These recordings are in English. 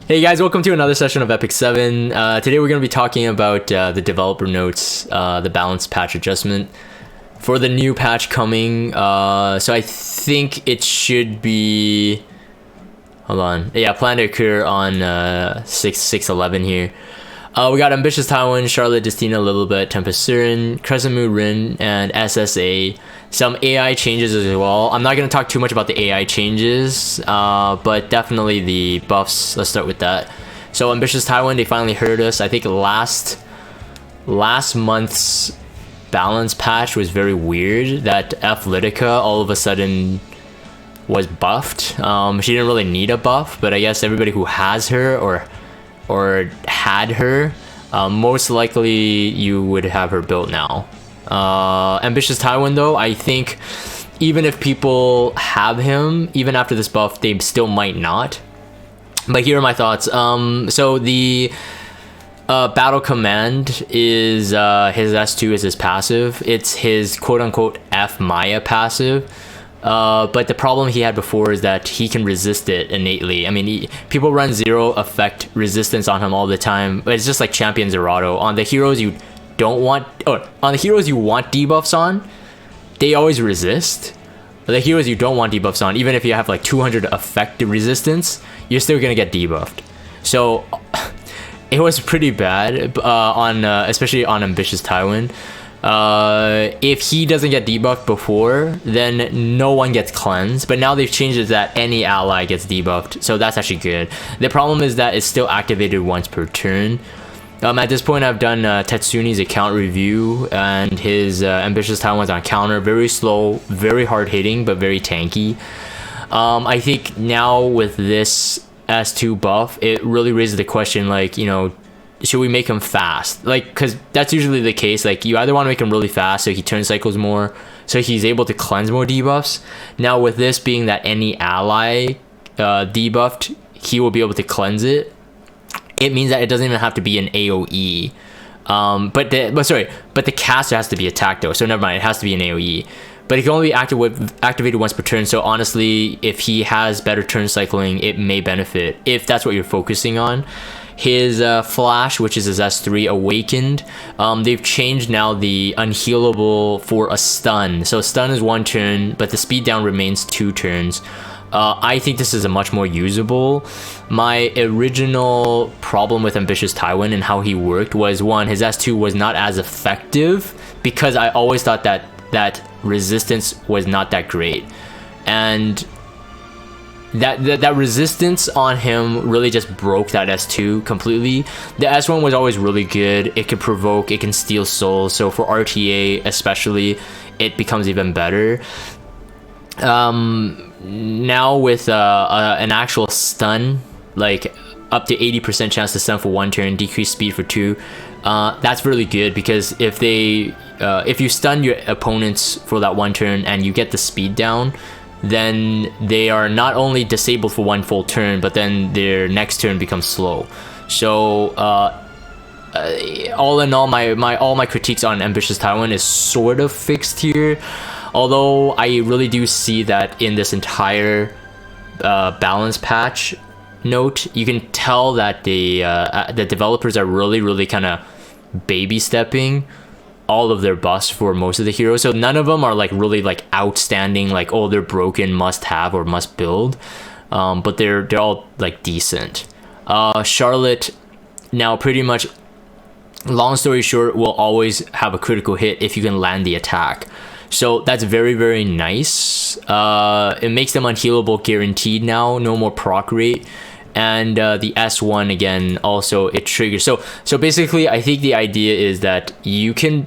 Hey guys, welcome to another session of Epic 7. Today we're going to be talking about the developer notes, the balance patch adjustment for the new patch coming. So I think it should be, hold on, yeah, planned to occur on 6/11 here. We got Ambitious Tywin, Charlotte, Destina a little bit, Tempest Surin, Crescent Moon Rin, and SSA. Some AI changes as well. I'm not going to talk too much about the AI changes, but definitely the buffs. Let's start with that. So Ambitious Tywin, they finally heard us. I think last month's balance patch was very weird, that Athletica all of a sudden was buffed. She didn't really need a buff, but I guess everybody who has her or had her, most likely you would have her built now. Ambitious Tywin though, I think even if people have him, even after this buff, they still might not. But here are my thoughts. So the battle command is his S2 is his passive. It's his quote-unquote F Maya passive. But the problem he had before is that he can resist it innately. I mean, people run zero effect resistance on him all the time, but it's just like Champion Zerato. On the heroes you don't want, or on the heroes you want debuffs on, they always resist. But the heroes you don't want debuffs on, even if you have like 200 effect resistance, you're still gonna get debuffed. So it was pretty bad on especially on Ambitious Tywin. If he doesn't get debuffed before, then no one gets cleansed, but now they've changed it that any ally gets debuffed, so that's actually good. The problem is that it's still activated once per turn. At this point I've done Tetsuni's account review, and his Ambitious Tywin's on counter, very slow, very hard hitting, but very tanky. I think now with this S2 buff, it really raises the question, like, you know, should we make him fast? Like, because that's usually the case. Like, you either want to make him really fast so he turn cycles more, so he's able to cleanse more debuffs. Now with this being that any ally debuffed, he will be able to cleanse it. It means that it doesn't even have to be an AoE. But the caster has to be attacked though, so never mind, it has to be an AoE. But it can only be activated once per turn, so honestly, if he has better turn cycling, it may benefit, if that's what you're focusing on. His Flash, which is his S3, Awakened, they've changed now the unhealable for a stun. So stun is 1 turn, but the speed down remains 2 turns. I think this is a much more usable. My original problem with Ambitious Tywin and how he worked was, one, his S2 was not as effective because I always thought that resistance was not that great, and that resistance on him really just broke that S2 completely. The S1 was always really good. It can provoke, it can steal souls, so for RTA especially, it becomes even better. Now with an actual stun, like up to 80% chance to stun for 1 turn, decrease speed for 2, that's really good, because if you stun your opponents for that 1 turn and you get the speed down, then they are not only disabled for 1 full turn, but then their next turn becomes slow. So all in all, all my critiques on Ambitious Tywin is sort of fixed here, although I really do see that in this entire balance patch note, you can tell that the developers are really kind of baby stepping all of their buffs for most of the heroes. So none of them are like really like outstanding, like, oh, they're broken, must have or must build, but they're all like decent. Charlotte, now pretty much, long story short, will always have a critical hit if you can land the attack. So that's very nice. It makes them unhealable guaranteed now, no more proc rate. And the S1 again, also it triggers. So basically, I think the idea is that you can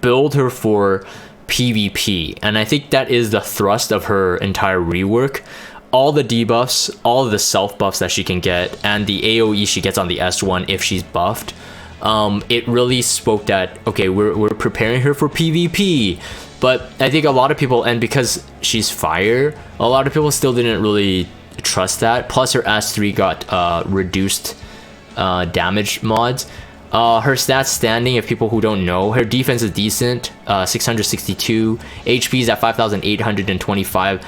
build her for PvP, and I think that is the thrust of her entire rework. All the debuffs, all of the self buffs that she can get, and the AoE she gets on the S1 if she's buffed, it really spoke that, okay, we're preparing her for PvP. But I think a lot of people, and because she's fire, a lot of people still didn't really trust that. Plus her S3 got reduced damage mods. Her stats standing, if people who don't know, her defense is decent, 662, HP is at 5,825,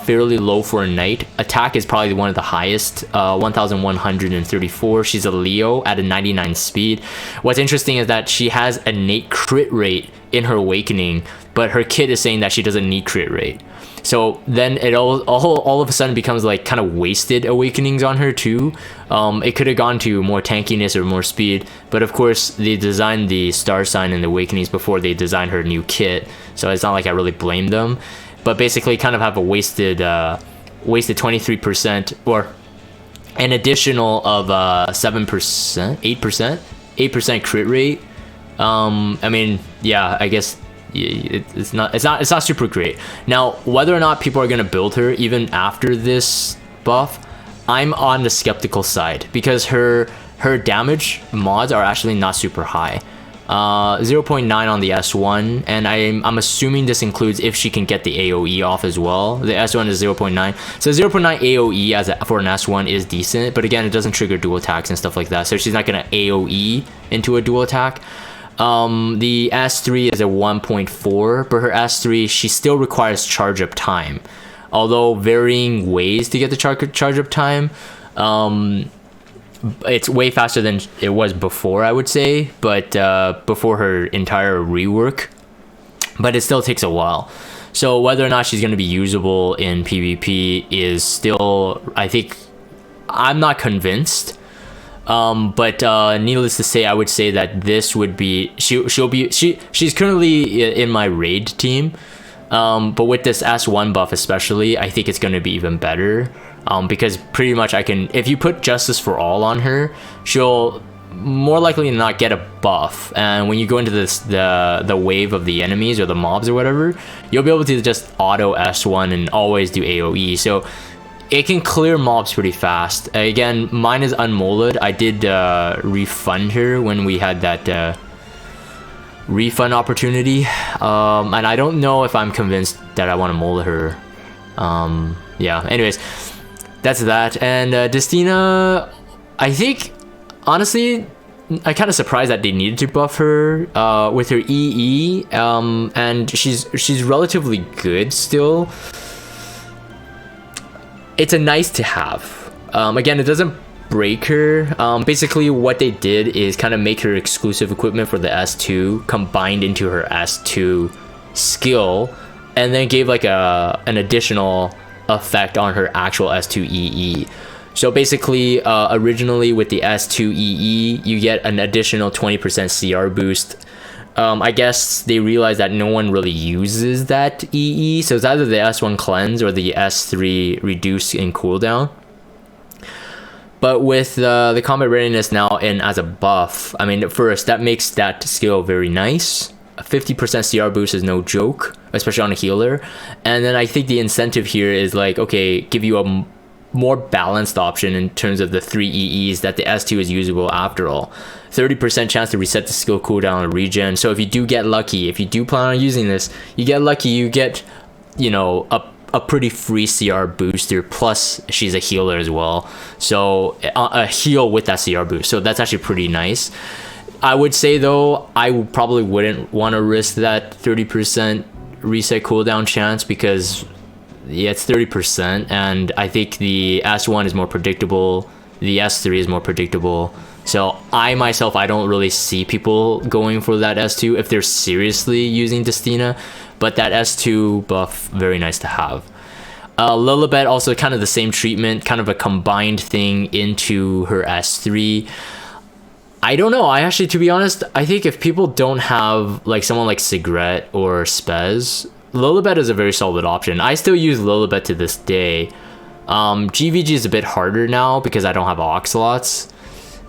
fairly low for a knight. Attack is probably one of the highest, 1134. She's a Leo at a 99 speed. What's interesting is that she has an innate crit rate in her awakening, but her kit is saying that she doesn't need crit rate. So then it all of a sudden becomes like kind of wasted awakenings on her too. It could have gone to more tankiness or more speed, but of course they designed the star sign and the awakenings before they designed her new kit, so it's not like I really blame them. But basically kind of have a wasted 23% or an additional of 7%, 8% crit rate. I mean, yeah, I guess it's not super great. Now, whether or not people are gonna build her even after this buff, I'm on the skeptical side, because her damage mods are actually not super high. 0.9 on the S1, and I'm assuming this includes if she can get the AoE off as well. The S1 is 0.9, so 0.9 AoE for an S1 is decent, but again, it doesn't trigger dual attacks and stuff like that, so she's not gonna AoE into a dual attack. The S3 is a 1.4, but her S3, she still requires charge up time, although varying ways to get the charge up time. It's way faster than it was before, I would say, but before her entire rework, but it still takes a while. So whether or not she's going to be usable in PvP is still, I think, I'm not convinced. But needless to say, I would say that this would be, she's currently in my raid team, but with this S1 buff especially, I think it's going to be even better. Because pretty much if you put Justice for All on her, she'll more likely not get a buff, and when you go into the wave of the enemies or the mobs or whatever, you'll be able to just auto S1 and always do AoE, so it can clear mobs pretty fast. Again, mine is unmolded. I did refund her when we had that refund opportunity, and I don't know if I'm convinced that I want to mold her. Yeah, anyways, that's that. And Destina, I think, honestly, I'm kind of surprised that they needed to buff her with her EE, and she's relatively good still. It's a nice to have. Again, it doesn't break her. Basically, what they did is kind of make her exclusive equipment for the S2 combined into her S2 skill, and then gave like an additional effect on her actual S2 EE. So basically, originally with the S2 EE, you get an additional 20% CR boost. I guess they realized that no one really uses that EE, so it's either the S1 cleanse or the S3 reduce in cooldown. But with the combat readiness now in as a buff, I mean, first, that makes that skill very nice. A 50% CR boost is no joke, especially on a healer. And then I think the incentive here is like, okay, give you a more balanced option in terms of the 3 EEs that the S2 is usable after all. 30% chance to reset the skill cooldown and regen. So if you do get lucky, if you do plan on using this, you get lucky, you get, you know, a pretty free CR booster, plus she's a healer as well. So a heal with that CR boost. So that's actually pretty nice. I would say though, I probably wouldn't want to risk that 30% reset cooldown chance, because yeah, it's 30%, and I think the S1 is more predictable, the S3 is more predictable. So I myself, I don't really see people going for that S2 if they're seriously using Destina, but that S2 buff, very nice to have. Lilibet also kind of the same treatment, kind of a combined thing into her S3. I don't know, I actually, to be honest, I think if people don't have like someone like Sigret or Spez, Lilibet is a very solid option. I still use Lilibet to this day. GVG is a bit harder now because I don't have Oxalots.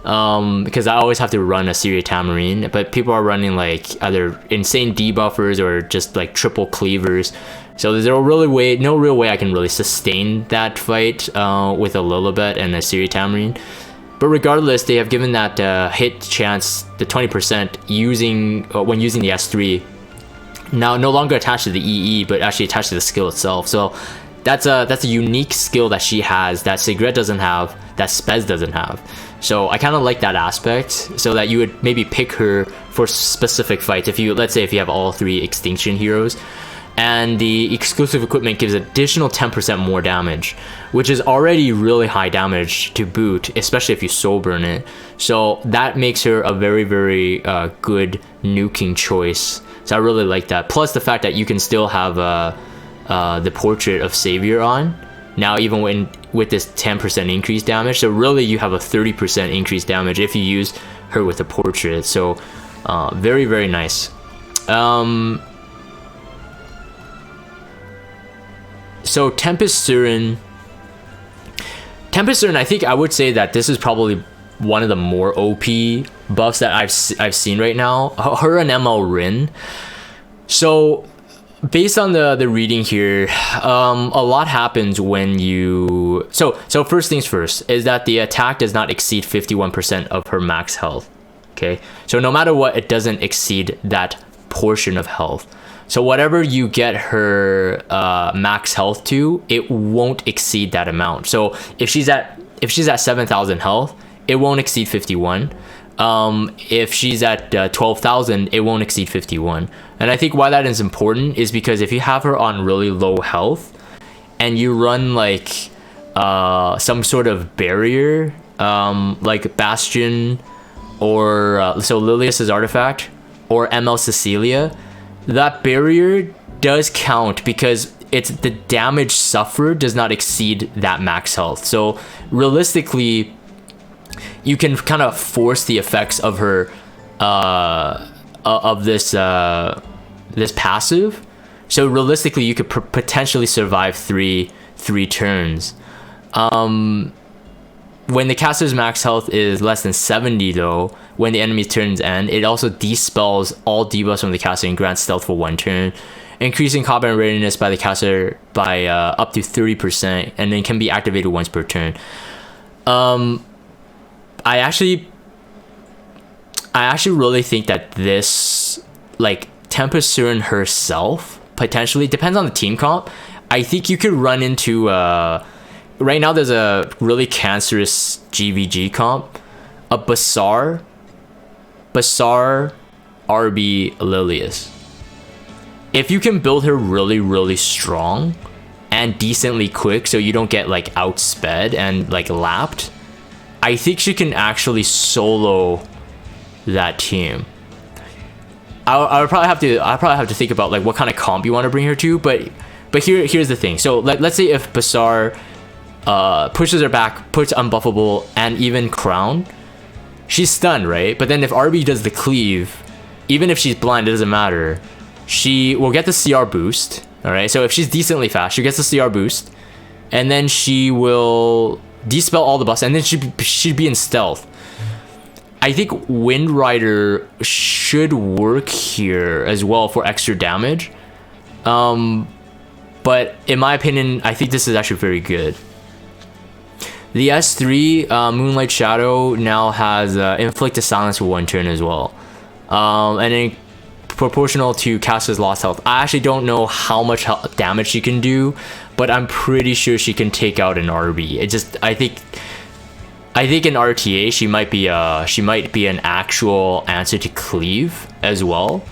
Because I always have to run a Syria Tamarine, but people are running like either insane debuffers or just like triple cleavers. So there's no real way I can really sustain that fight with a Lilibet and a Syria Tamarine. But regardless, they have given that hit chance, the 20% when using the S3. Now no longer attached to the EE, but actually attached to the skill itself. So that's a unique skill that she has that Sigret doesn't have, that Spez doesn't have. So I kind of like that aspect, so that you would maybe pick her for specific fights. If you, let's say if you have all 3 extinction heroes, and the exclusive equipment gives additional 10% more damage, which is already really high damage to boot, especially if you soul burn it. So that makes her a very, very good nuking choice. So I really like that. Plus the fact that you can still have the Portrait of Savior on now, even with this 10% increased damage. So really you have a 30% increased damage if you use her with the Portrait. So very, very nice. So Tempest Surin, I think I would say that this is probably one of the more OP buffs that I've seen right now. Her and ML Rin. So based on the reading here, a lot happens when you... So first things first is that the attack does not exceed 51% of her max health. Okay, so no matter what, it doesn't exceed that portion of health. So whatever you get her max health to, it won't exceed that amount. So if she's at 7,000 health, it won't exceed 51. If she's at 12,000, it won't exceed 51. And I think why that is important is because if you have her on really low health and you run like some sort of barrier, like Bastion or so Lilius's artifact or ML Cecilia, that barrier does count because it's the damage suffered does not exceed that max health. So realistically, you can kind of force the effects of her of this passive. So realistically, you could potentially survive three turns. When the caster's max health is less than 70 though, when the enemy's turns end, it also dispels all debuffs from the caster and grants stealth for 1 turn, increasing combat readiness by the caster by up to 30%, and then can be activated once per turn. I actually really think that this, like, Tempest Surin herself, potentially, depends on the team comp. I think you could run into, right now there's a really cancerous GVG comp, a Basar, RB Lilius. If you can build her really, really strong and decently quick so you don't get, like, outsped and, like, lapped, I think she can actually solo that team. I would probably have to think about like what kind of comp you want to bring her to, but here's the thing. So let's say if Basar pushes her back, puts unbuffable and even crown, she's stunned, right? But then if RB does the cleave, even if she's blind, it doesn't matter. She will get the CR boost. All right. So if she's decently fast, she gets the CR boost, and then she will dispel all the buffs, and then she'd be in stealth. I think Wind Rider should work here as well for extra damage. But in my opinion, I think this is actually very good. The S3 Moonlight Shadow now has inflict a silence for 1 turn as well, and then proportional to caster's lost health. I actually don't know how much damage she can do, but I'm pretty sure she can take out an RB. I think in RTA she might be an actual answer to cleave as well,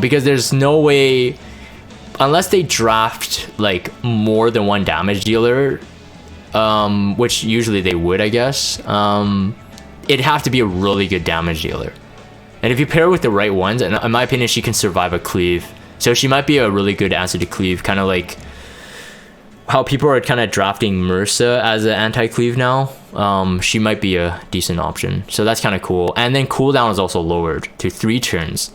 because there's no way, unless they draft like more than 1 damage dealer, which usually they would, I guess. It'd have to be a really good damage dealer. And if you pair with the right ones, and in my opinion, she can survive a cleave. So she might be a really good answer to cleave, kind of like how people are kind of drafting Mursa as an anti-cleave now. She might be a decent option. So that's kind of cool. And then cooldown is also lowered to 3 turns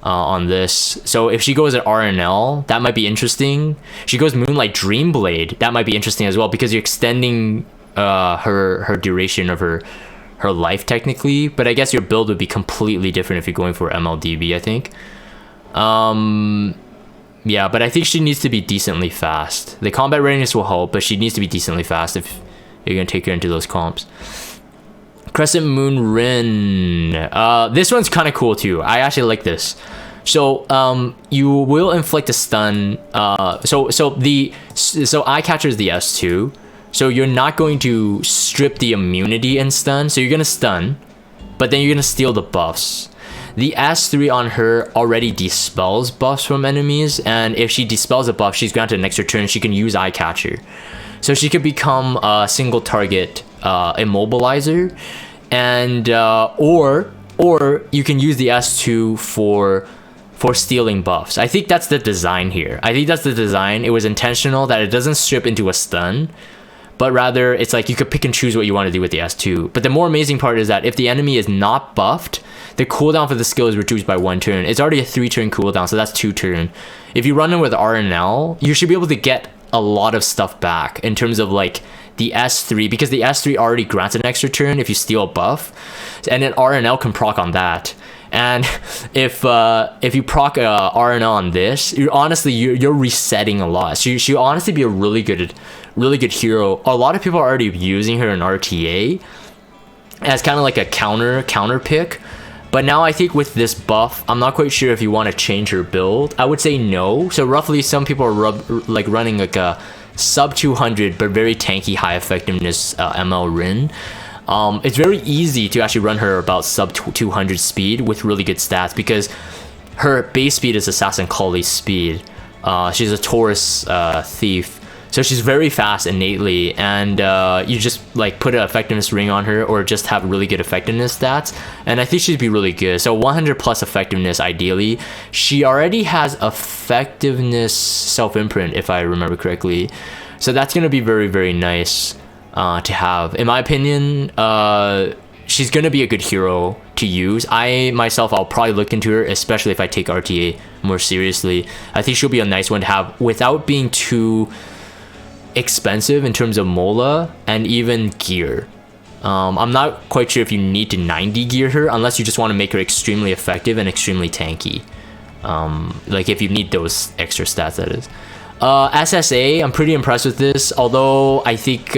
on this. So if she goes at RNL, that might be interesting. She goes Moonlight Dreamblade, that might be interesting as well, because you're extending her duration of her life technically, but I guess your build would be completely different if you're going for MLDB, I think. Yeah, but I think she needs to be decently fast. The combat readiness will help, but she needs to be decently fast if you're gonna take her into those comps. Crescent Moon Rin. This one's kind of cool too. I actually like this. So you will inflict a stun. So Eye Catcher is the S2. So you're not going to strip the immunity and stun. So you're gonna stun, but then you're gonna steal the buffs. the S3 on her already dispels buffs from enemies, and if she dispels a buff, she's granted an extra turn. She can use Eye Catcher, so she could become a single target immobilizer, and or you can use the S2 for stealing buffs. I think that's the design here. I think that's the design. It was intentional that it doesn't strip into a stun, but rather it's like you could pick and choose what you want to do with the S2. But the more amazing part is that if the enemy is not buffed, the cooldown for the skill is reduced by 1 turn. It's already a 3-turn cooldown, so that's 2 turn. If you run in with RNL, you should be able to get a lot of stuff back in terms of like the S3, because the S3 already grants an extra turn if you steal a buff, and then RNL can proc on that. And if you proc RNL on this, you're resetting a lot. So she'll honestly be a really good hero. A lot of people are already using her in RTA as kind of like a counter pick. But now I think with this buff, I'm not quite sure if you want to change her build. I would say no. So roughly, some people are running like a sub 200 but very tanky high effectiveness ML Rin. It's very easy to actually run her about sub 200 speed with really good stats, because her base speed is Assassin Cully's speed. She's a Taurus thief, so she's very fast innately, and you just like put an effectiveness ring on her or just have really good effectiveness stats, and I think she'd be really good. So 100 plus effectiveness ideally. She already has effectiveness self-imprint if I remember correctly, so that's gonna be very, very nice to have. In my opinion, she's gonna be a good hero to use. I'll probably look into her, especially if I take RTA more seriously. I think she'll be a nice one to have without being too expensive in terms of mola and even gear. I'm not quite sure if you need to 90 gear her, unless you just want to make her extremely effective and extremely tanky. Like if you need those extra stats, that is. SSA, I'm pretty impressed with this, although I think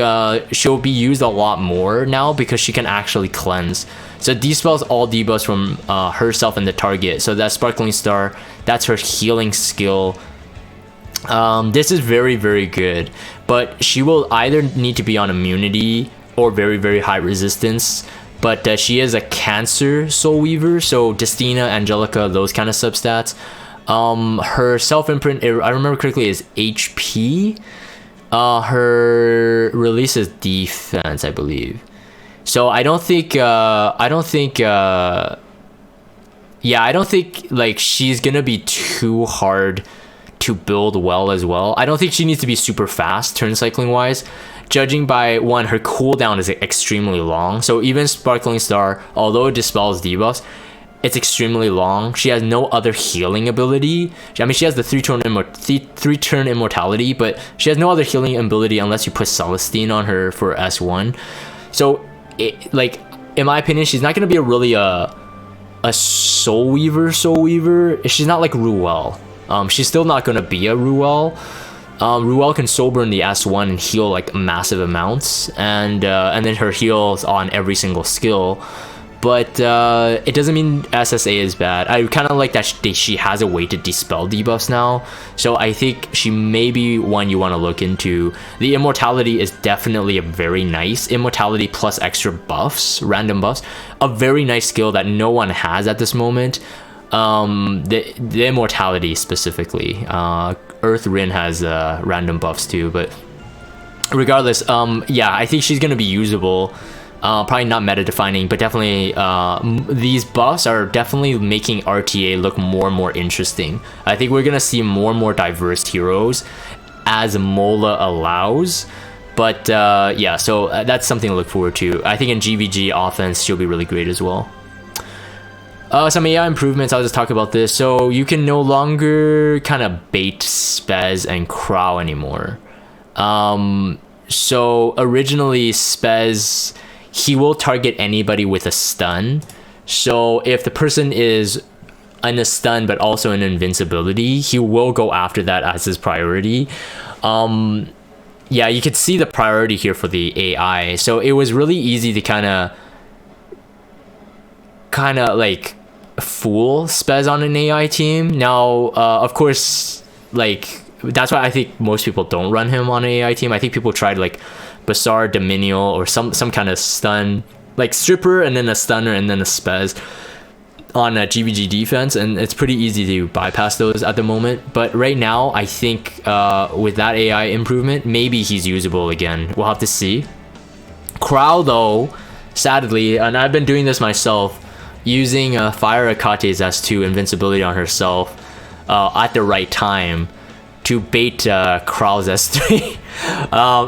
she'll be used a lot more now because she can actually cleanse. So dispels all debuffs from herself and the target. So that Sparkling Star, that's her healing skill. This is very, very good, but she will either need to be on immunity or very, very high resistance. But she is a Cancer Soul Weaver, so Destina, Angelica, those kind of substats. Her self-imprint, I remember correctly, is HP. Her release is defense, I believe. So I don't think like she's gonna be too hard to build well as well. I don't think she needs to be super fast turn cycling wise, judging by one, her cooldown is extremely long. So even Sparkling Star, although it dispels debuffs, it's extremely long. She has no other healing ability. I mean, she has the 3-turn immortality, but she has no other healing ability unless you put Celestine on her for S1. So, like, in my opinion, she's not gonna be a Soul Weaver. She's not like Ruel. She's still not gonna be a Ruel. Ruel can soul burn the S1 and heal like massive amounts, and then her heals on every single skill. But it doesn't mean SSA is bad. I kind of like that she has a way to dispel debuffs now. So I think she may be one you want to look into. The immortality is definitely a very nice immortality plus extra buffs, random buffs. A very nice skill that no one has at this moment. The immortality specifically. Earth Rin has random buffs too. But regardless, yeah, I think she's going to be usable. Probably not meta defining, but definitely these buffs are definitely making RTA look more and more interesting. I think we're gonna see more and more diverse heroes as Mola allows. But yeah, so that's something to look forward to. I think in GVG offense she'll be really great as well. Some AI improvements, I'll just talk about this. So you can no longer kind of bait Spez and Crow anymore. So originally Spez, he will target anybody with a stun. So if the person is in a stun but also in invincibility, he will go after that as his priority. Yeah, you could see the priority here for the AI. So it was really easy to kind of like fool Spez on an AI team. Now, of course, like that's why I think most people don't run him on an AI team. I think people tried like Basar, Dominial, or some kind of stun, like Stripper and then a Stunner and then a Spez. on a GVG defense, and it's pretty easy to bypass those at the moment. But right now, I think with that AI improvement, maybe he's usable again. We'll have to see. Crow though, sadly, and I've been doing this myself, using Fire Akate's S2 invincibility on herself at the right time to bait Crow's S3.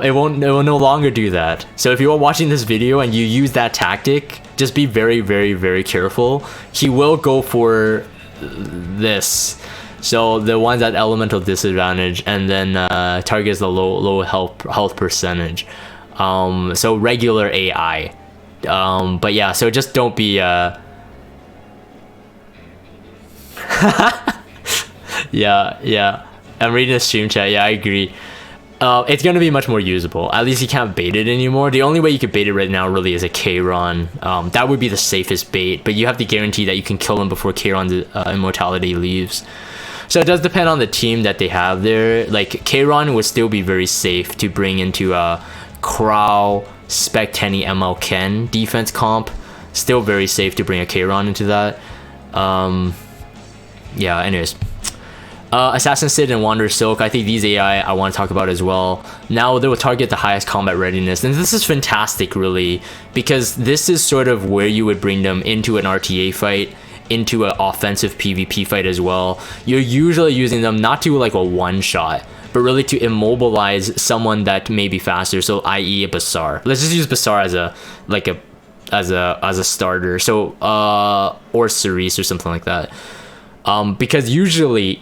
It will no longer do that. So if you are watching this video and you use that tactic, just be very, very, very careful. He will go for this. So the one's at elemental disadvantage, and then targets the low health percentage. So regular AI. But yeah, so just don't be yeah. I'm reading the stream chat. Yeah, I agree. It's going to be much more usable. At least you can't bait it anymore. The only way you could bait it right now really is a K-Ron. That would be the safest bait, but you have to guarantee that you can kill him before K-Ron's immortality leaves. So it does depend on the team that they have there. Like, K-Ron would still be very safe to bring into Crow, Spec Tenny, ML Ken defense comp. Still very safe to bring a K-Ron into that. Yeah, anyways. Assassin Sid and Wanderer Silk, I think these AI I want to talk about as well. Now they will target the highest combat readiness, and this is fantastic really, because this is sort of where you would bring them into an RTA fight, into an offensive PvP fight as well. You're usually using them not to like a one-shot, but really to immobilize someone that may be faster, so i.e. a Basar. Let's just use Basar as a starter, so or Cerise or something like that. Because usually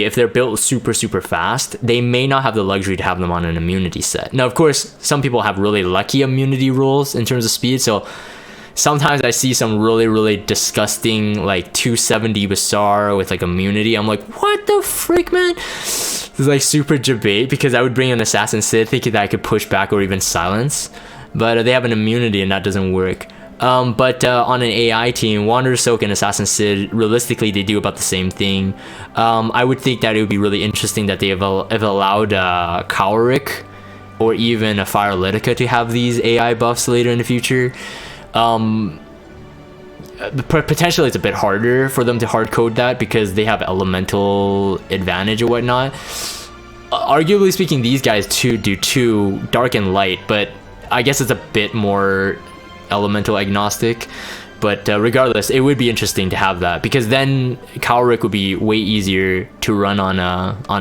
if they're built super fast, they may not have the luxury to have them on an immunity set. Now, of course, some people have really lucky immunity rules in terms of speed, so sometimes I see some really disgusting like 270 Basar with like immunity. I'm like, what the frick, man? It's like super debate, because I would bring an Assassin Sid thinking that I could push back or even silence, but they have an immunity and that doesn't work. But on an AI team, Wanderer Silk and Assassin Sid, realistically, they do about the same thing. I would think that it would be really interesting that they have allowed Cowrick or even a Fire Litica to have these AI buffs later in the future. Potentially, it's a bit harder for them to hard code that because they have elemental advantage or whatnot. Arguably speaking, these guys too do dark and light, but I guess it's a bit more elemental agnostic, but regardless, it would be interesting to have that, because then Cowrick would be way easier to run on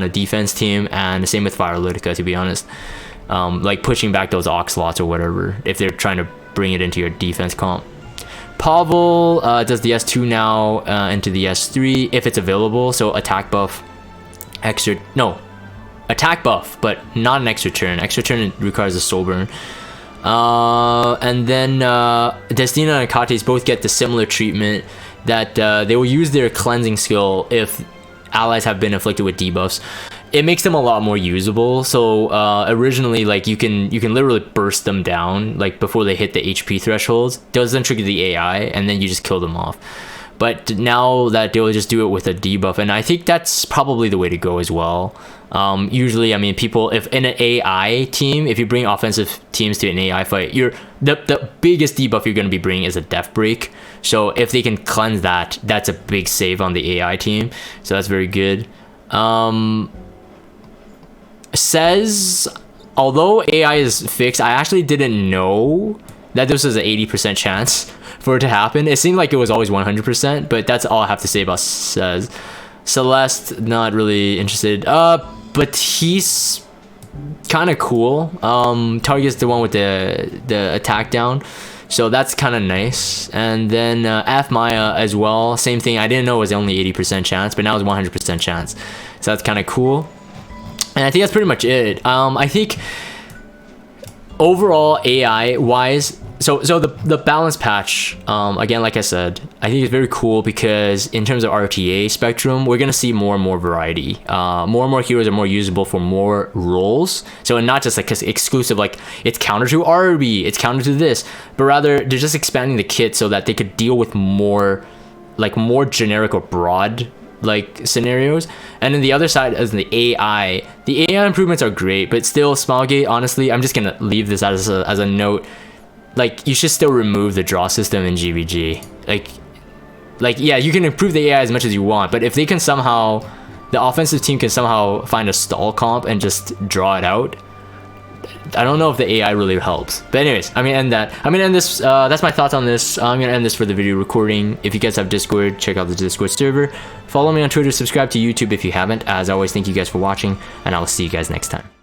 a defense team, and the same with Fire Litica, to be honest. Like pushing back those Oxlots or whatever if they're trying to bring it into your defense comp. Pavel does the S2 now into the S3 if it's available, so attack buff, attack buff, but not an extra turn. Extra turn requires a soul burn. And then Destina and Akates both get the similar treatment that they will use their cleansing skill if allies have been afflicted with debuffs. It makes them a lot more usable. So originally, like you can literally burst them down like before they hit the HP thresholds. Doesn't trigger the AI, and then you just kill them off. But now that they'll just do it with a debuff, and I think that's probably the way to go as well. Usually, I mean, people, if in an AI team, if you bring offensive teams to an AI fight, the biggest debuff you're going to be bringing is a Death Break. So if they can cleanse that, that's a big save on the AI team. So that's very good. Says, although AI is fixed, I actually didn't know that this was an 80% chance for it to happen. It seemed like it was always 100%, but that's all I have to say about Says. Celeste, not really interested. But he's kind of cool. Target's the one with the attack down, so that's kind of nice. And then F Maya as well, same thing. I didn't know it was only 80% chance, but now it's 100% chance, so that's kind of cool. And I think that's pretty much it. I think overall AI wise, so the balance patch, again, like I said, I think it's very cool because in terms of RTA spectrum, we're gonna see more and more variety. More and more heroes are more usable for more roles. So not just like exclusive, like it's counter to RB, it's counter to this, but rather they're just expanding the kit so that they could deal with more generic or broad like scenarios. And then the other side is the AI improvements are great, but still Smilegate, honestly, I'm just gonna leave this as a note. Like, you should still remove the draw system in GVG. Like, like, yeah, you can improve the AI as much as you want, but if they can somehow, the offensive team can somehow find a stall comp and just draw it out, I don't know if the AI really helps. But anyways, I'm gonna end that. I'm gonna end this. That's my thoughts on this. I'm gonna end this for the video recording. If you guys have Discord, check out the Discord server. Follow me on Twitter, subscribe to YouTube if you haven't. As always, thank you guys for watching, and I will see you guys next time.